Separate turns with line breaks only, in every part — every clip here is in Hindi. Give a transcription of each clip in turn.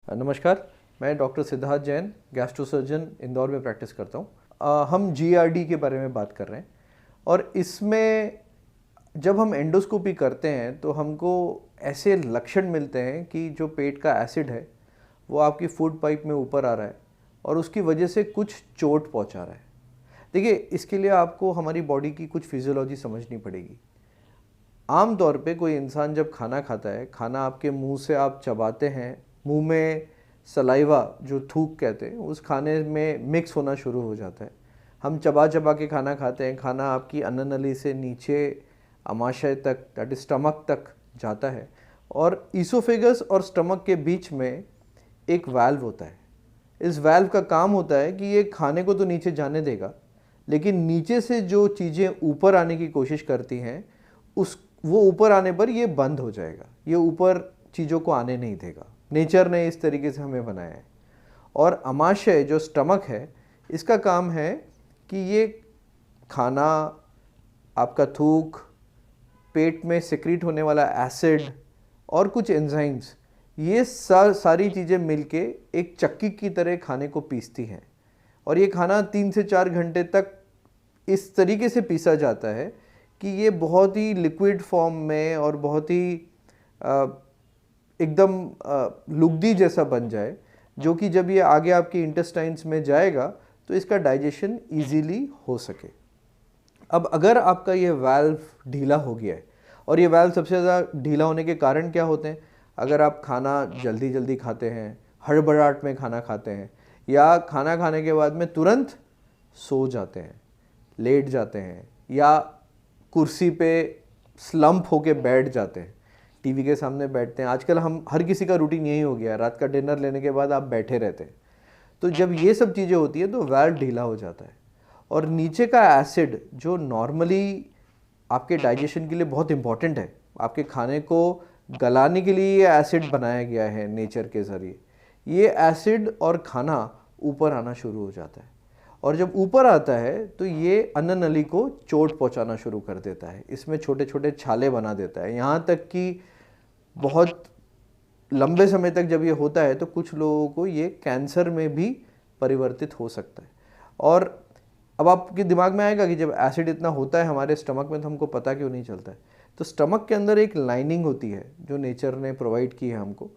नमस्कार, मैं डॉक्टर सिद्धार्थ जैन, गैस्ट्रोसर्जन इंदौर में प्रैक्टिस करता हूँ। हम जीआरडी के बारे में बात कर रहे हैं और इसमें जब हम एंडोस्कोपी करते हैं तो हमको ऐसे लक्षण मिलते हैं कि जो पेट का एसिड है वो आपकी फूड पाइप में ऊपर आ रहा है और उसकी वजह से कुछ चोट पहुँचा रहा है। देखिए, इसके लिए आपको हमारी बॉडी की कुछ फिजियोलॉजी समझनी पड़ेगी। आम तौर पे कोई इंसान जब खाना खाता है, खाना आपके मुंह से आप चबाते हैं, मुंह में सलाइवा जो थूक कहते हैं उस खाने में मिक्स होना शुरू हो जाता है। हम चबा चबा के खाना खाते हैं, खाना आपकी अन्न नली से नीचे अमाशय तक, दैट इज स्टमक तक जाता है और ईसोफेगस और स्टमक के बीच में एक वाल्व होता है। इस वाल्व का काम होता है कि ये खाने को तो नीचे जाने देगा, लेकिन नीचे से जो चीज़ें ऊपर आने की कोशिश करती हैं वो ऊपर आने पर ये बंद हो जाएगा, ये ऊपर चीज़ों को आने नहीं देगा। नेचर ने इस तरीके से हमें बनाया है। और अमाशय जो स्टमक है, इसका काम है कि ये खाना, आपका थूक, पेट में सिक्रीट होने वाला एसिड और कुछ एंजाइम्स, ये सारी चीज़ें मिलके एक चक्की की तरह खाने को पीसती हैं और ये खाना 3 से 4 घंटे तक इस तरीके से पीसा जाता है कि ये बहुत ही लिक्विड फॉर्म में और बहुत ही एकदम लुगदी जैसा बन जाए, जो कि जब ये आगे आपके इंटेस्टाइन्स में जाएगा तो इसका डाइजेशन इजीली हो सके। अब अगर आपका ये वाल्व ढीला हो गया है, और ये वाल्व सबसे ज़्यादा ढीला होने के कारण क्या होते हैं? अगर आप खाना जल्दी जल्दी खाते हैं, हड़बड़ाहट में खाना खाते हैं, या खाना खाने के बाद में तुरंत सो जाते हैं, लेट जाते हैं, या कुर्सी पे स्लंप होके बैठ जाते हैं, टीवी के सामने बैठते हैं। आजकल हम हर किसी का रूटीन यही हो गया है, रात का डिनर लेने के बाद आप बैठे रहते हैं। तो जब ये सब चीज़ें होती है तो वाल्व ढीला हो जाता है और नीचे का एसिड जो नॉर्मली आपके डाइजेशन के लिए बहुत इंपॉर्टेंट है, आपके खाने को गलाने के लिए ये एसिड बनाया गया है नेचर के ज़रिए, ये एसिड और खाना ऊपर आना शुरू हो जाता है और जब ऊपर आता है तो ये अन्न नली को चोट पहुंचाना शुरू कर देता है। इसमें छोटे छोटे छाले बना देता है, यहाँ तक कि बहुत लंबे समय तक जब ये होता है तो कुछ लोगों को ये कैंसर में भी परिवर्तित हो सकता है। और अब आपके दिमाग में आएगा कि जब एसिड इतना होता है हमारे स्टमक में तो हमको पता क्यों नहीं चलता है? तो स्टमक के अंदर एक लाइनिंग होती है जो नेचर ने प्रोवाइड की है हमको,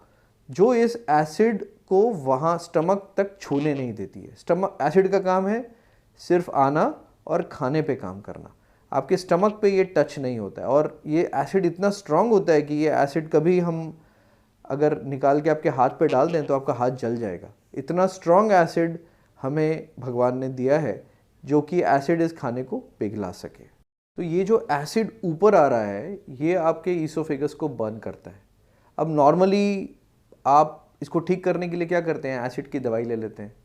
जो इस एसिड को वहाँ स्टमक तक छूने नहीं देती है। स्टमक एसिड का काम है सिर्फ आना और खाने पे काम करना, आपके स्टमक पे ये टच नहीं होता है। और ये एसिड इतना स्ट्रांग होता है कि ये एसिड कभी हम अगर निकाल के आपके हाथ पे डाल दें तो आपका हाथ जल जाएगा। इतना स्ट्रांग एसिड हमें भगवान ने दिया है जो कि एसिड इस खाने को पिघला सके। तो ये जो एसिड ऊपर आ रहा है ये आपके ईसोफेगस को बर्न करता है। अब नॉर्मली आप इसको ठीक करने के लिए क्या करते हैं? एसिड की दवाई ले लेते हैं।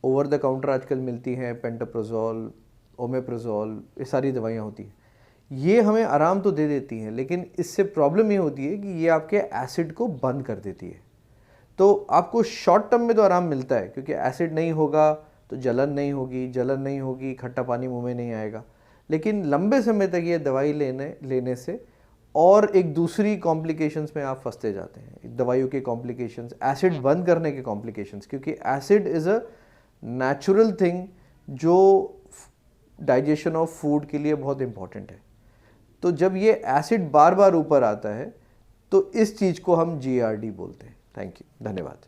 ओवर द काउंटर आजकल मिलती हैं, पेंटोप्रोजोल, ओमेप्रोजोल, ये सारी दवाइयाँ होती हैं। ये हमें आराम तो दे देती हैं, लेकिन इससे प्रॉब्लम ये होती है कि ये आपके एसिड को बंद कर देती है। तो आपको शॉर्ट टर्म में तो आराम मिलता है क्योंकि एसिड नहीं होगा तो जलन नहीं होगी, जलन नहीं होगी, खट्टा पानी मुंह में नहीं आएगा। लेकिन लंबे समय तक ये दवाई लेने से और एक दूसरी कॉम्प्लिकेशंस में आप फंसते जाते हैं, दवाइयों के कॉम्प्लिकेशंस, एसिड बंद करने के कॉम्प्लिकेशंस, क्योंकि acid is a natural thing जो डाइजेशन ऑफ फूड के लिए बहुत इंपॉर्टेंट है। तो जब ये एसिड बार बार ऊपर आता है तो इस चीज़ को हम जीआरडी बोलते हैं। थैंक यू, धन्यवाद।